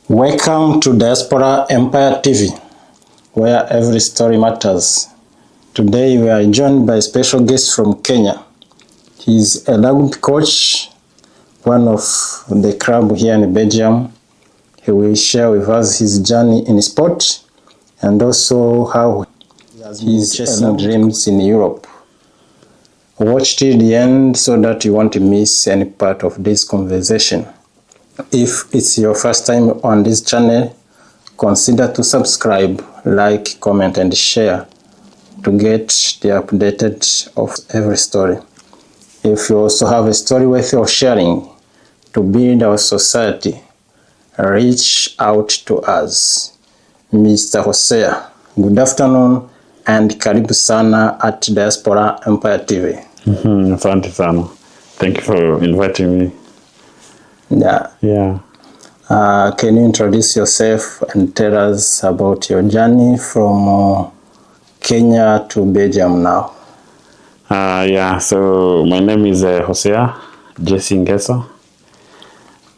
Welcome to Diaspora Empire TV, where every story matters. Today we are joined by a special guest from Kenya. He is a rugby coach, one of the club here in Belgium. He will share with us his journey in sport and also how he is chasing dreams in Europe. Watch till the end so that you won't miss any part of this conversation. If it's your first time on this channel, consider to subscribe, like, comment and share to get the updated of every story. If you also have a story worth of sharing to build our society, reach out to us. Mr. Hosea, good afternoon and karibu sana at Diaspora Empire TV. Asante sana. Thank you for inviting me. Yeah. Can you introduce yourself and tell us about your journey from Kenya to Belgium now? So my name is Hosea Jesse Ngesa.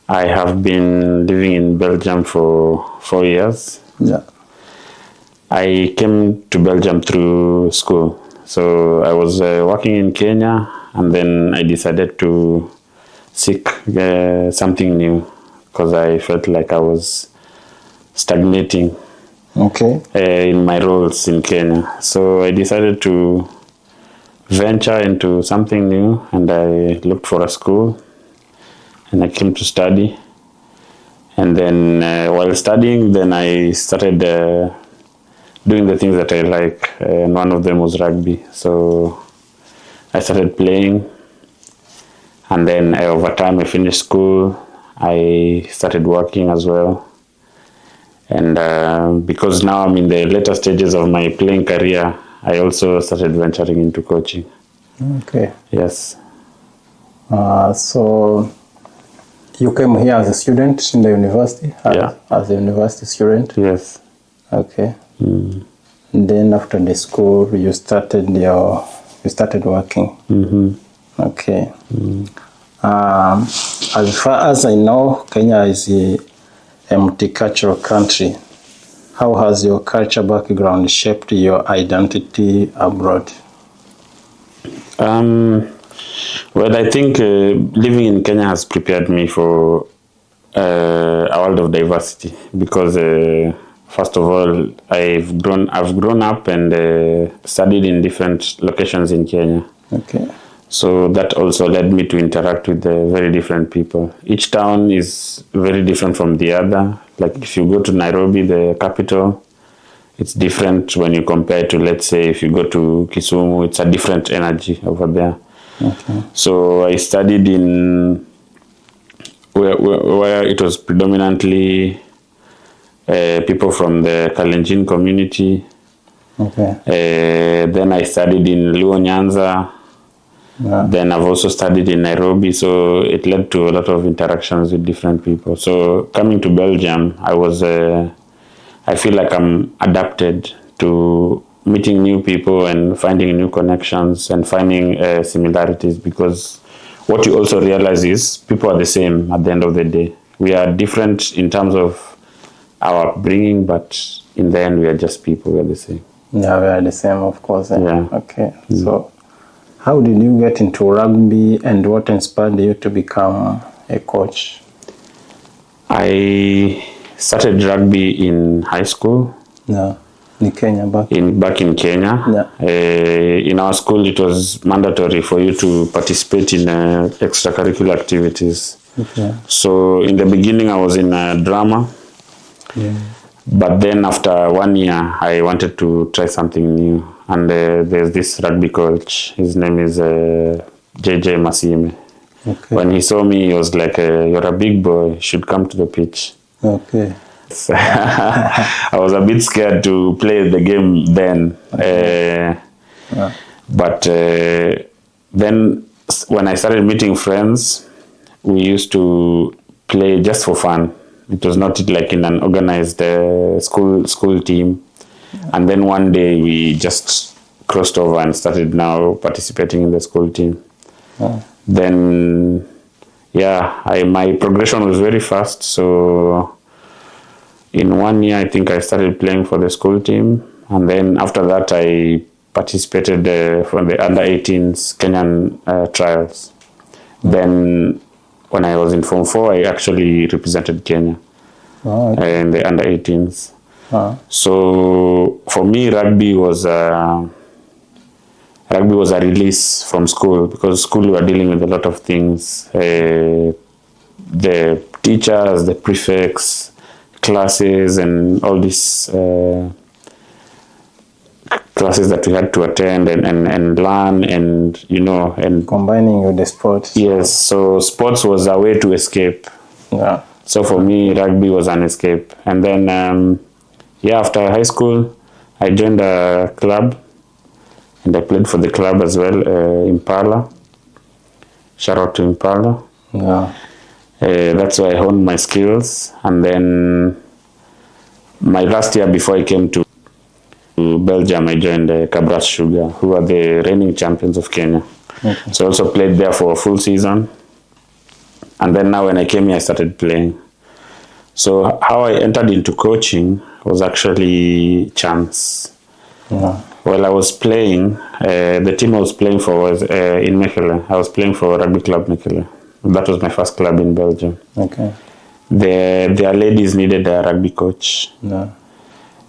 I have been living in Belgium for 4 years. Yeah. I came to Belgium through school. So I was working in Kenya and then I decided to seek something new because I felt like I was stagnating in my roles in Kenya. So I decided to venture into something new and I looked for a school and I came to study. And then while studying, then I started doing the things that I like, and one of them was rugby. So I started playing. And then over time I finished school, I started working as well. And because now I'm in the later stages of my playing career, I also started venturing into coaching. Okay. Yes. So you came here as a student in the university? As a university student? Yes. Okay. Then after the school, you started working. Okay. As far as I know, Kenya is a multicultural country. How has your culture background shaped your identity abroad? Well, I think living in Kenya has prepared me for a world of diversity because first of all, I've grown up and studied in different locations in Kenya. Okay. So that also led me to interact with very different people. Each town is very different from the other. Like if you go to Nairobi, the capital, it's different when you compare to, let's say, if you go to Kisumu, it's a different energy over there. Okay. So I studied in where it was predominantly people from the Kalenjin community. Okay. Then I studied in Luo Nyanza. Yeah. Then I've also studied in Nairobi, so it led to a lot of interactions with different people. So coming to Belgium, I feel like I'm adapted to meeting new people and finding new connections and finding similarities, because what you also realize is people are the same at the end of the day. We are different in terms of our upbringing, but in the end we are just people, we are the same. Yeah, we are the same, of course. Yeah. Okay. So how did you get into rugby and what inspired you to become a coach? I started rugby in high school. Yeah, in Kenya, back in Kenya. Yeah. In our school, it was mandatory for you to participate in extracurricular activities. Okay. So in the beginning, I was in drama. Yeah. But then after 1 year, I wanted to try something new. And there's this rugby coach. His name is JJ Masime. Okay. When he saw me, he was like, you're a big boy, you should come to the pitch. Okay. So I was a bit scared to play the game then. But then when I started meeting friends, we used to play just for fun. It was not like in an organized school team. And then one day we just crossed over and started now participating in the school team. Then, my progression was very fast. So in 1 year, I think I started playing for the school team. And then after that, I participated for the under-18s Kenyan trials. Then when I was in Form 4, I actually represented Kenya in the under-18s. So for me, rugby was a release from school, because school we were dealing with a lot of things. The teachers, the prefects, classes, and all these classes that we had to attend and learn, and and combining with the sport. Yes, so sports was a way to escape. Yeah. So for me, rugby was an escape. And then after high school, I joined a club, and I played for the club as well, Impala. Shout out to Impala. Yeah. That's where I honed my skills. And then my last year before I came to Belgium, I joined Cabras Sugar, who are the reigning champions of Kenya. Okay. So I also played there for a full season. And then now when I came here, I started playing. So how I entered into coaching was actually chance. Yeah. While I was playing, the team I was playing for was in Mechelen. I was playing for Rugby Club Mechelen. That was my first club in Belgium. Okay. Their ladies needed a rugby coach. Yeah.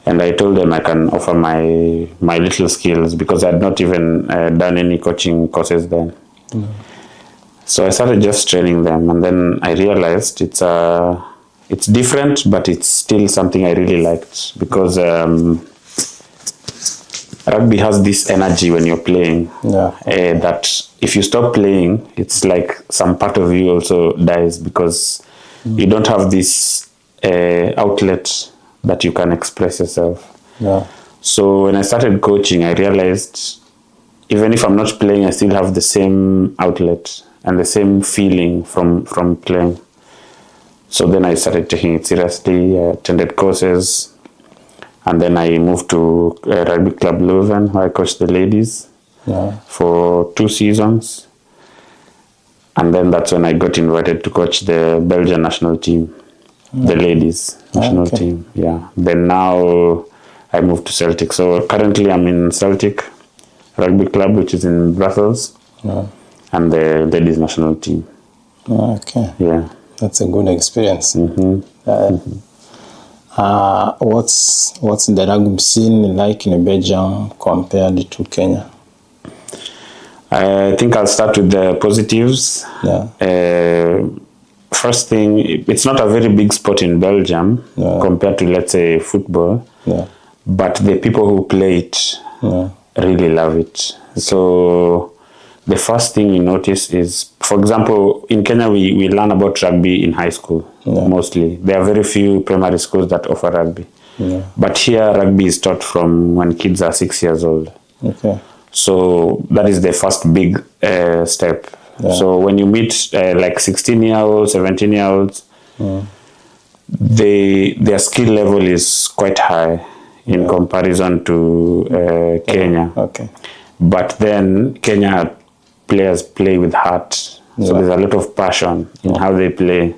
And I told them I can offer my little skills, because I had not even done any coaching courses then. Mm. So I started just training them, and then I realized it's different, but it's still something I really liked, because rugby has this energy when you're playing. Yeah. That if you stop playing, it's like some part of you also dies, because you don't have this outlet that you can express yourself. Yeah. So when I started coaching, I realized even if I'm not playing, I still have the same outlet and the same feeling from playing. So then I started taking it seriously, attended courses, and then I moved to Rugby Club Leuven, where I coached the ladies for 2 seasons. And then that's when I got invited to coach the Belgian national team, the ladies national team. Yeah. Then now I moved to Celtic. So currently I'm in Celtic Rugby Club, which is in Brussels, and the ladies national team. Okay. Yeah. That's a good experience. Mm-hmm. What's the rugby scene like in Belgium compared to Kenya? I think I'll start with the positives. Yeah. First thing, it's not a very big sport in Belgium compared to, let's say, football. Yeah. But the people who play it really love it. So the first thing you notice is, for example, in Kenya, we learn about rugby in high school, mostly. There are very few primary schools that offer rugby. Yeah. But here, rugby is taught from when kids are 6 years old. Okay. So that is the first big step. Yeah. So when you meet like 16-year-olds, 17-year-olds, their skill level is quite high in comparison to Kenya. Okay. But then Kenya players play with heart. So there's a lot of passion in how they play,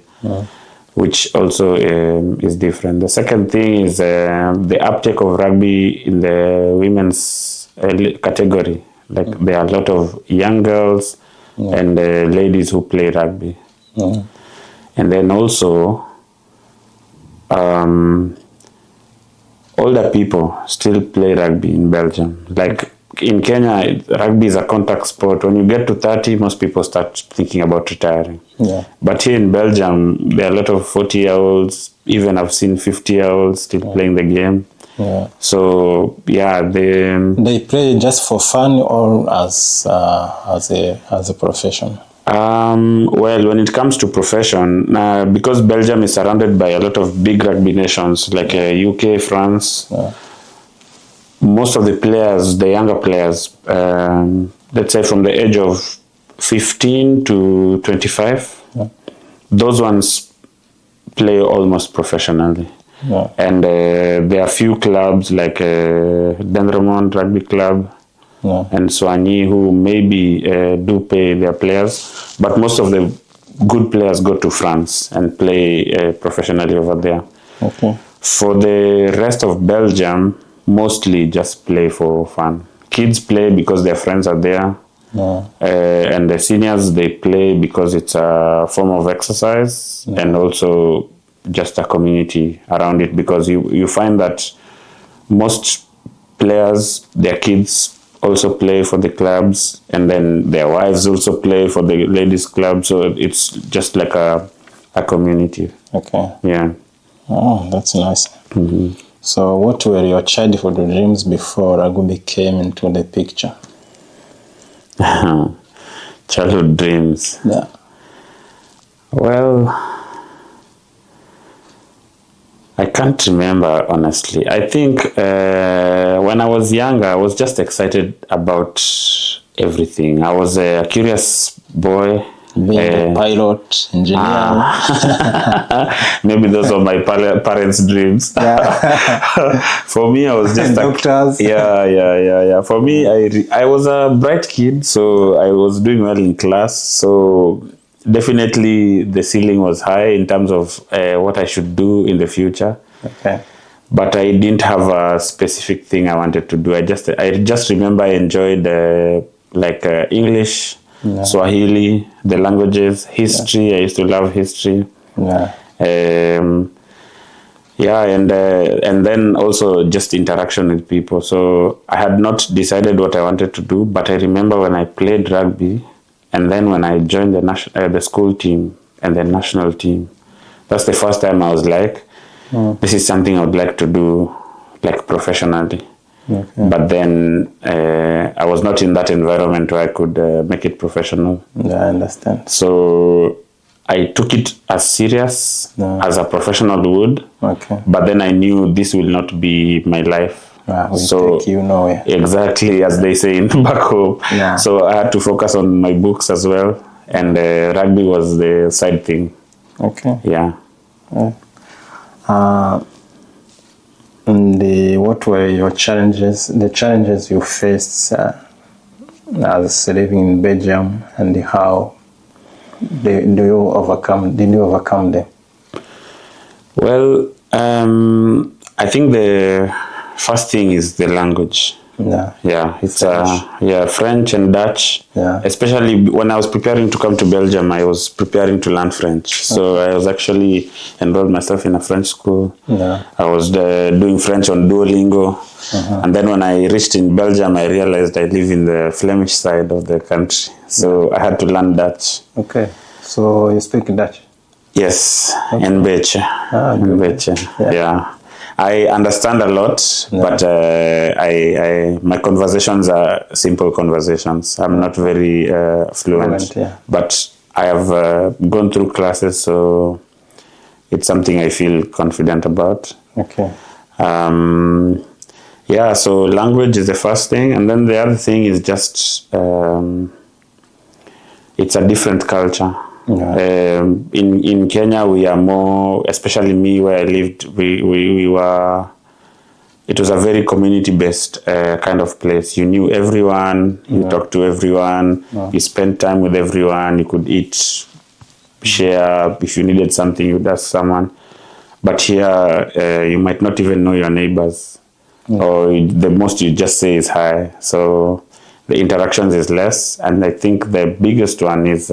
which also is different. The second thing is the uptake of rugby in the women's category. Like there are a lot of young girls and ladies who play rugby. And then also older people still play rugby in Belgium. Like in Kenya, rugby is a contact sport. When you get to 30, most people start thinking about retiring. Yeah. But here in Belgium, there are a lot of 40-year-olds, even I've seen 50-year-olds still playing the game. Yeah. So they play just for fun or as a profession. Well, when it comes to profession, because Belgium is surrounded by a lot of big rugby nations like UK, France. Most of the players, the younger players, let's say from the age of 15 to 25, those ones play almost professionally. Yeah. And there are few clubs like Dendermonde Rugby Club and Soigny who maybe do pay their players, but most of the good players go to France and play professionally over there. Okay. For the rest of Belgium, mostly just play for fun. Kids play because their friends are there. Yeah. And the seniors, they play because it's a form of exercise, and also just a community around it, because you find that most players, their kids also play for the clubs, and then their wives also play for the ladies club, so it's just like a community. Okay. Yeah. Oh, that's nice. So what were your childhood dreams before rugby came into the picture? Childhood dreams. Yeah. Well, I can't remember, honestly. I think when I was younger, I was just excited about everything. I was a curious boy. Being a pilot, engineer. Maybe those were my parents' dreams. Yeah. For me, I was just doctors. Yeah. For me, I was a bright kid, so I was doing well in class. So definitely the ceiling was high in terms of what I should do in the future. Okay. But I didn't have a specific thing I wanted to do. I just remember I enjoyed English, Swahili, the languages, history. I used to love history. Yeah. And then also just interaction with people. So I had not decided what I wanted to do, but I remember when I played rugby, and then when I joined the school team and the national team, that's the first time I was like, this is something I would like to do, like, professionally. Okay. But then I was not in that environment where I could make it professional. Yeah, I understand. So I took it as serious as a professional would. Okay. But then I knew this will not be my life. So take you nowhere. Exactly, as they say in back home. Yeah. So I had to focus on my books as well, and rugby was the side thing. Okay. Yeah. And what were your challenges? The challenges you faced as living in Belgium, and how did you overcome them? Well, I think the first thing is the language. Yeah, it's French and Dutch. Yeah. Especially when I was preparing to come to Belgium, I was preparing to learn French. So I was actually enrolled myself in a French school. Yeah. I was doing French on Duolingo. And then when I reached in Belgium, I realized I live in the Flemish side of the country. So I had to learn Dutch. Okay. So you speak Dutch? Yes, in beetje. In beetje. Yeah. I understand a lot, but my conversations are simple conversations. I'm not very fluent, but I have gone through classes, so it's something I feel confident about. Okay. So language is the first thing, and then the other thing is just it's a different culture. Yeah. In Kenya, we are more, especially me where I lived, we were, it was a very community-based kind of place. You knew everyone, you talked to everyone, you spent time with everyone, you could eat, share, if you needed something, you'd ask someone. But here, you might not even know your neighbors, or the most you just say is hi. So the interactions is less, and I think the biggest one is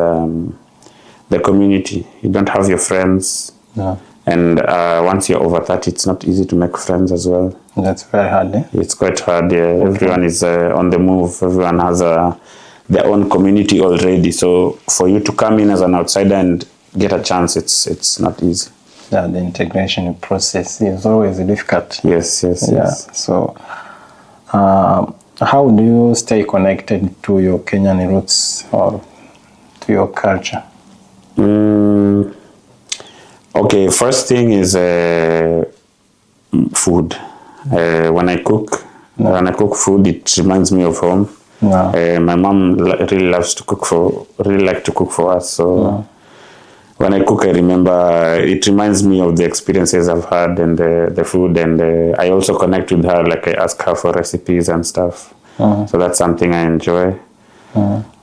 the community. You don't have your friends. No. And once you're over 30, it's not easy to make friends as well. That's very hard, eh? It's quite hard, yeah. Okay. Everyone is on the move. Everyone has their own community already. So for you to come in as an outsider and get a chance, it's not easy. Yeah, the integration process is always difficult. Yes. So how do you stay connected to your Kenyan roots or to your culture? Okay, first thing is food. When I cook food, it reminds me of home. My mom really likes to cook for us. So when I cook, I remember, it reminds me of the experiences I've had and the food, and I also connect with her, like I ask her for recipes and stuff. So that's something I enjoy.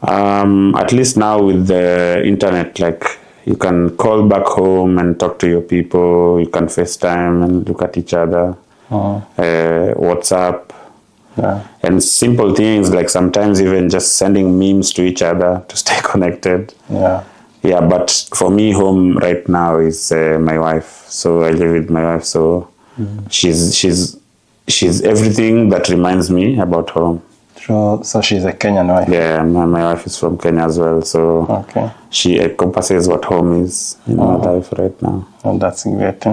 At least now with the internet, like You can call back home and talk to your people. You can FaceTime and look at each other. WhatsApp. Yeah. And simple things like sometimes even just sending memes to each other to stay connected. Yeah. Yeah, but for me, home right now is my wife. So I live with my wife. So she's everything that reminds me about home. So she's a Kenyan wife. Yeah, my wife is from Kenya as well. So Okay. she encompasses what home is in my life right now. Oh, that's great.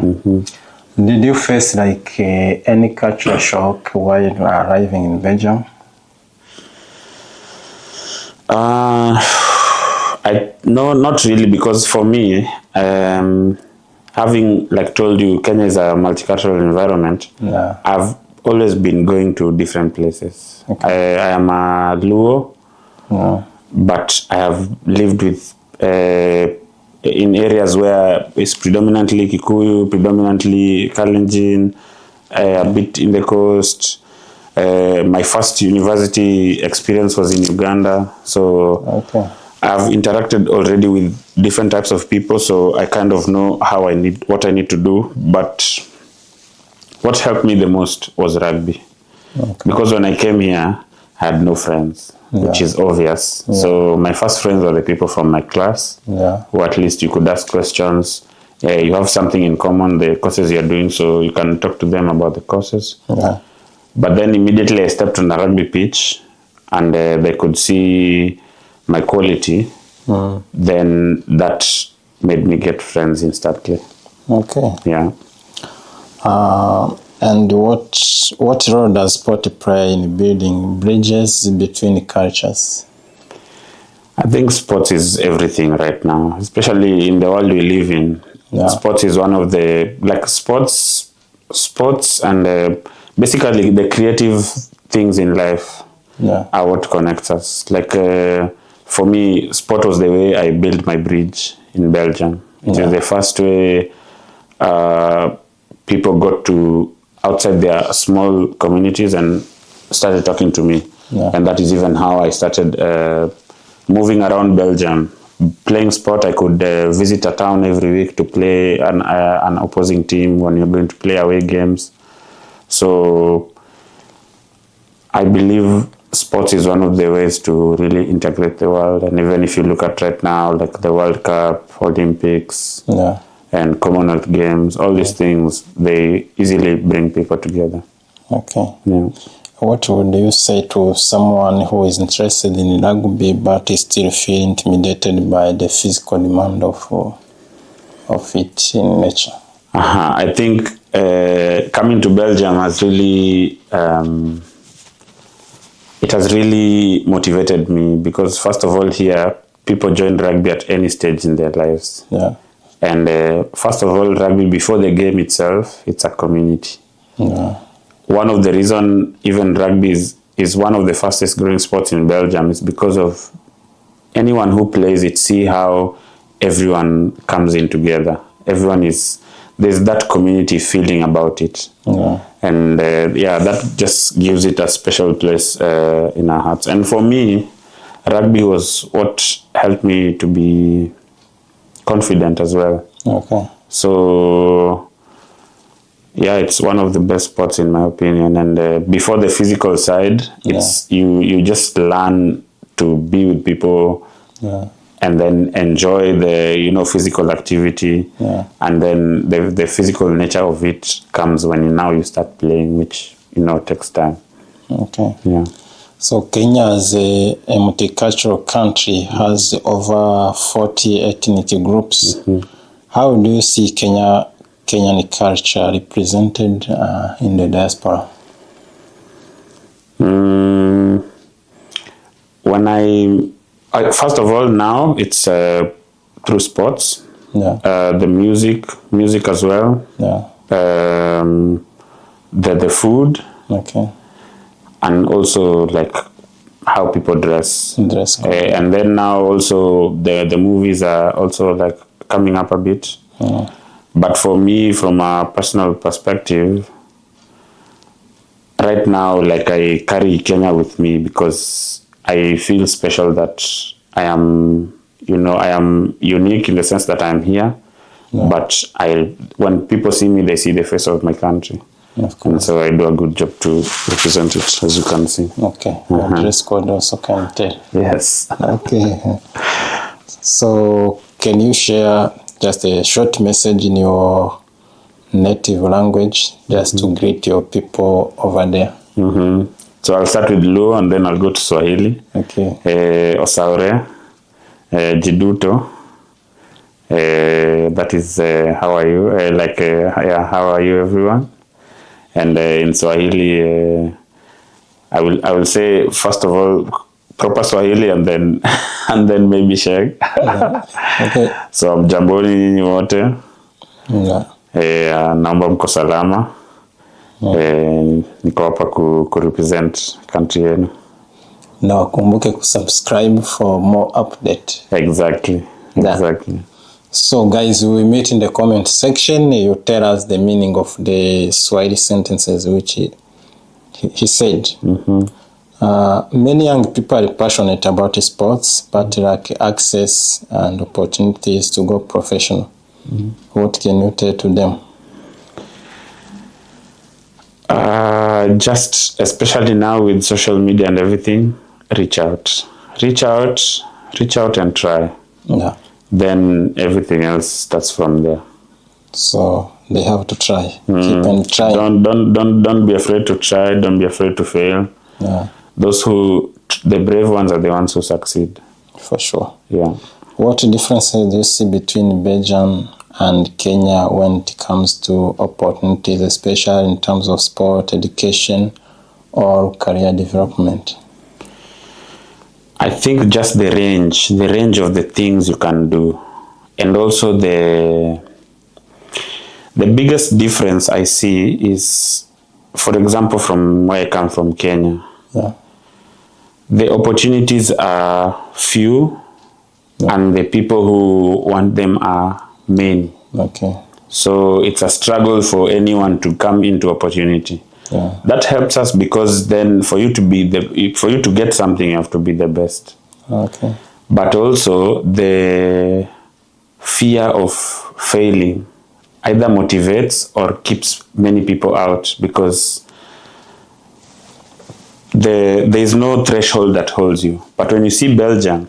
Did you face like any cultural shock while arriving in Belgium? No, not really, because for me, having like told you, Kenya is a multicultural environment. Yeah. I've always been going to different places. Okay. I am a Luo, Yeah. but I have lived with in areas where it's predominantly Kikuyu, predominantly Kalenjin, a bit in the coast. My first university experience was in Uganda, so Okay. I've interacted already with different types of people, so I kind of know what I need to do. But what helped me the most was rugby, because when I came here, I had no friends, which is obvious. So my first friends were the people from my class, who at least you could ask questions. You have something in common, the courses you're doing, so you can talk to them about the courses. Yeah. But then immediately I stepped on the rugby pitch, and they could see my quality. Then that made me get friends instantly. Okay. Yeah. And what role does sport play in building bridges between cultures? I think sports is everything right now, especially in the world we live in. Yeah. Sports is one of the, like sports and basically the creative things in life are what connects us. Like for me, sport was the way I built my bridge in Belgium. It was the first way people got to outside their small communities and started talking to me. And that is even how I started moving around Belgium. Playing sport, I could visit a town every week to play an opposing team when you're going to play away games. So I believe sports is one of the ways to really integrate the world. And even if you look at right now, like the World Cup, Olympics, and Commonwealth Games, all these things, they easily bring people together. Okay. Yeah. What would you say to someone who is interested in rugby but is still feel intimidated by the physical demand of it in nature? I think coming to Belgium has really it has really motivated me, because first of all here people join rugby at any stage in their lives. Yeah. And first of all, rugby before the game itself, it's a community. Yeah. One of the reason even rugby is one of the fastest growing sports in Belgium is because of anyone who plays it, see how everyone comes in together. There's that community feeling about it. Yeah. And that just gives it a special place in our hearts. And for me, rugby was what helped me to be confident as well. Okay. So yeah, it's one of the best sports in my opinion. And before the physical side, it's you just learn to be with people, and then enjoy the physical activity, and then the physical nature of it comes when you start playing, which takes time. Okay. Yeah. So Kenya, as a multicultural country, has over 40 ethnic groups. How do you see Kenyan culture represented in the diaspora? When first of all, now it's through sports, the music as well, the food, and also like how people dress. And then now also the movies are also like coming up a bit. But for me, from a personal perspective, right now, like I carry Kenya with me because I feel special that I am you know, I am unique in the sense that I'm here, but when people see me, they see the face of my country. Of course. And so I do a good job to represent it, as you can see. Okay. Your dress code also can tell. Yes. Okay. So can you share just a short message in your native language just to greet your people over there? So I'll start with Luo and then I'll go to Swahili. Okay. Osaure, Jiduto. That is how are you? How are you, everyone? And in Swahili, I will say first of all proper Swahili and then maybe Sheg. Okay. So mjamboni nyinyi wote. Yeah. Naomba mko salama. Niko hapa ku-represent country yenu. Na wakumbuke kusubscribe for more update. Exactly. So guys, we meet in the comment section. You tell us the meaning of the Swahili sentences which he said. Many young people are passionate about sports but lack access and opportunities to go professional. What can you tell to them? Just especially now with social media and everything, reach out and try. Yeah. Then everything else starts from there. So they have to try. Keep and try. Don't be afraid to try. Don't be afraid to fail. Yeah. The brave ones are the ones who succeed. For sure. Yeah. What differences do you see between Belgium and Kenya when it comes to opportunities, especially in terms of sport, education, or career development? I think just the range of the things you can do, and also the biggest difference I see is, for example, from where I come from, Kenya. Yeah. The opportunities are few, and the people who want them are many. Okay. So it's a struggle for anyone to come into opportunity. Yeah. That helps us because then for you to get something, you have to be the best. Okay. But also the fear of failing either motivates or keeps many people out, because there is no threshold that holds you. But when you see Belgium,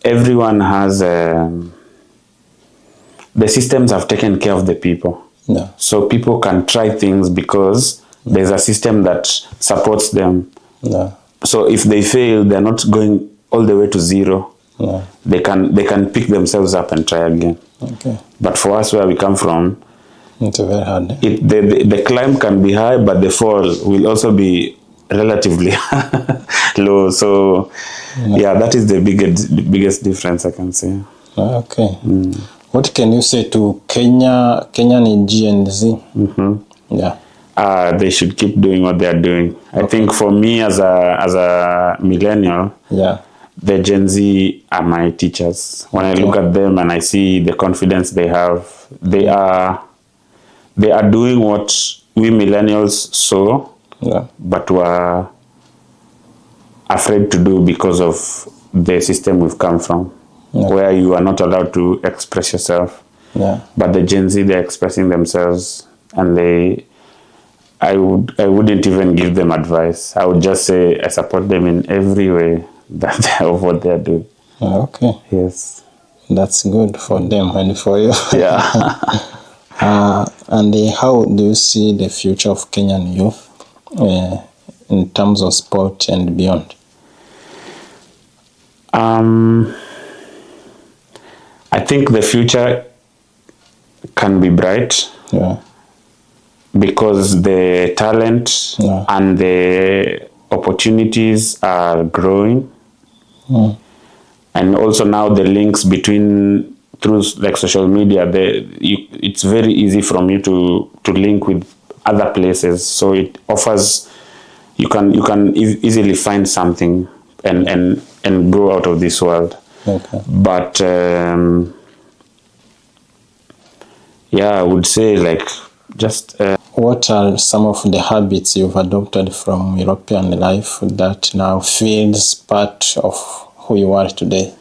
everyone has the systems have taken care of the people. Yeah. So people can try things because there's a system that supports them. Yeah. So if they fail, they're not going all the way to zero. Yeah. They can pick themselves up and try again. Okay. But for us, where we come from, it's very hard. The climb can be high, but the fall will also be relatively low. So that is the biggest difference I can say. Okay. What can you say to Kenyan G and Z? Yeah. They should keep doing what they are doing. I think for me as a millennial, the Gen Z are my teachers. When I look at them and I see the confidence they have, they are doing what we millennials saw, but were afraid to do because of the system we've come from, where you are not allowed to express yourself. But the Gen Z, they're expressing themselves, and I wouldn't even give them advice. I would just say I support them in every way of what they're doing. Okay. Yes. That's good for them and for you. Yeah. And how do you see the future of Kenyan youth in terms of sport and beyond? I think the future can be bright. Because the talent and the opportunities are growing. And also now the links between, through like social media, it's very easy from you to link with other places. So it offers, you can easily find something and go out of this world. But I would say like just what are some of the habits you've adopted from European life that now feels part of who you are today?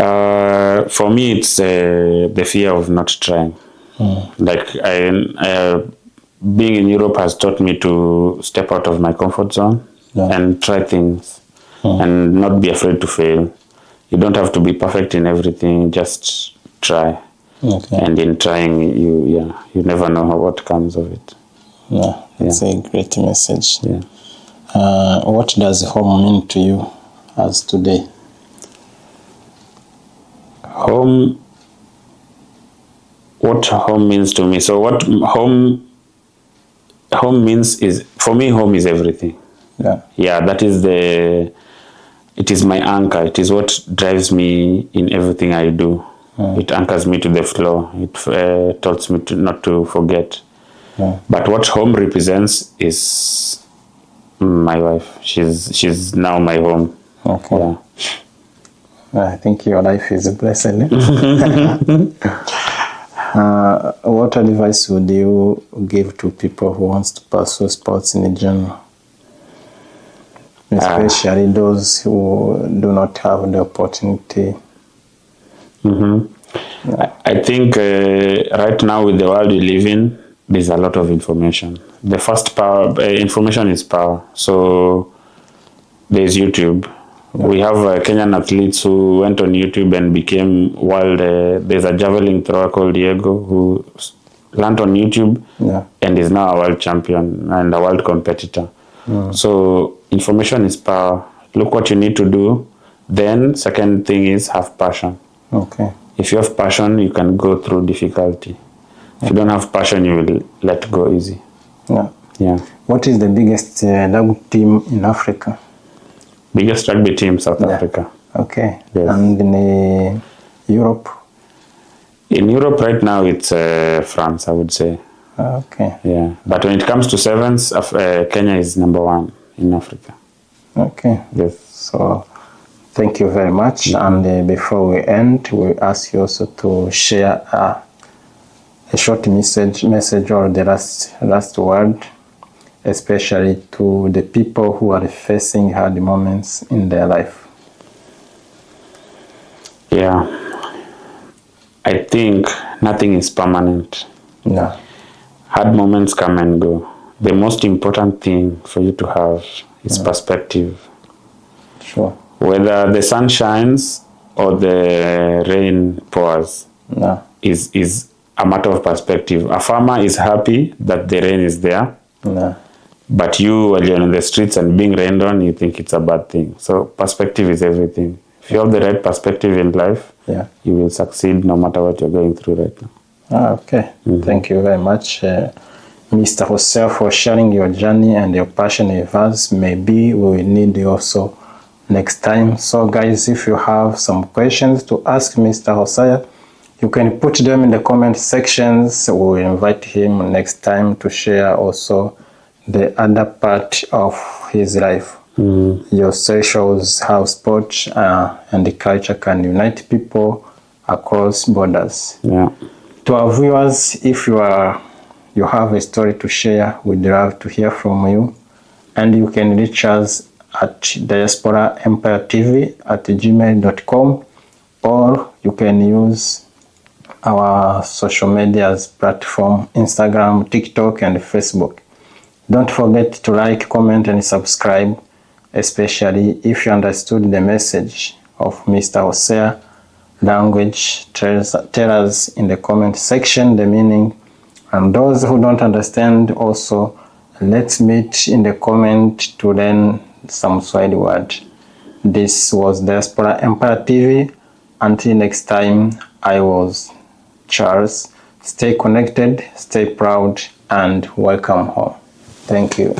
For me, it's the fear of not trying. Like being in Europe has taught me to step out of my comfort zone and try things and not be afraid to fail. You don't have to be perfect in everything. Just try. Okay. And in trying, you never know what comes of it. Yeah, that's a great message. Yeah. What does home mean to you as today? Home. What home means to me. So what home means is, for me, home is everything. Yeah, that is it is my anchor. It is what drives me in everything I do. It anchors me to the floor. It tells me not to forget. But what home represents is my wife. She's now my home. Okay. Yeah. I think your life is blessed. What advice would you give to people who want to pursue sports in general? Especially those who do not have the opportunity. I think right now with the world we live in, there's a lot of information. The first power, information is power. So there's YouTube. We have Kenyan athletes who went on YouTube and became world. There's a javelin thrower called Diego who learned on YouTube and is now a world champion and a world competitor. So information is power. Look what you need to do. Then second thing is have passion. Okay. If you have passion, you can go through difficulty. If you don't have passion, you will let go easy. Yeah. What is the biggest rugby team in Africa? Biggest rugby team, South Africa. Okay. Yes. And in Europe? In Europe right now, it's France, I would say. Okay. Yeah. But when it comes to sevens, Kenya is #1 in Africa. Okay. Yes. So thank you very much. And before we end, we ask you also to share a short message or the last word, especially to the people who are facing hard moments in their life. Yeah. I think nothing is permanent. No. Hard moments come and go. The most important thing for you to have is perspective. Sure. Whether the sun shines or the rain pours is a matter of perspective. A farmer is happy that the rain is there. But you, while you're on the streets and being rained on, you think it's a bad thing. So perspective is everything. If you have the right perspective in life, you will succeed no matter what you're going through right now. Okay. Thank you very much, Mr. Hosea, for sharing your journey and your passion with us. Maybe we will need you also next time. So guys, if you have some questions to ask Mr. Hosea, you can put them in the comment sections. We will invite him next time to share also the other part of his life. Your story shows how sport and the culture can unite people across borders. To our viewers, if you have a story to share, we'd love to hear from you. And you can reach us at Diaspora Empire TV at gmail.com, or you can use our social medias platform, Instagram, TikTok, and Facebook. Don't forget to like, comment, and subscribe, especially if you understood the message of Mr. Hosea. Language, tell us in the comment section the meaning. And those who don't understand also, let's meet in the comment to learn some Swahili word. This was Diaspora Empire TV. Until next time, I was Charles. Stay connected, stay proud, and welcome home. Thank you.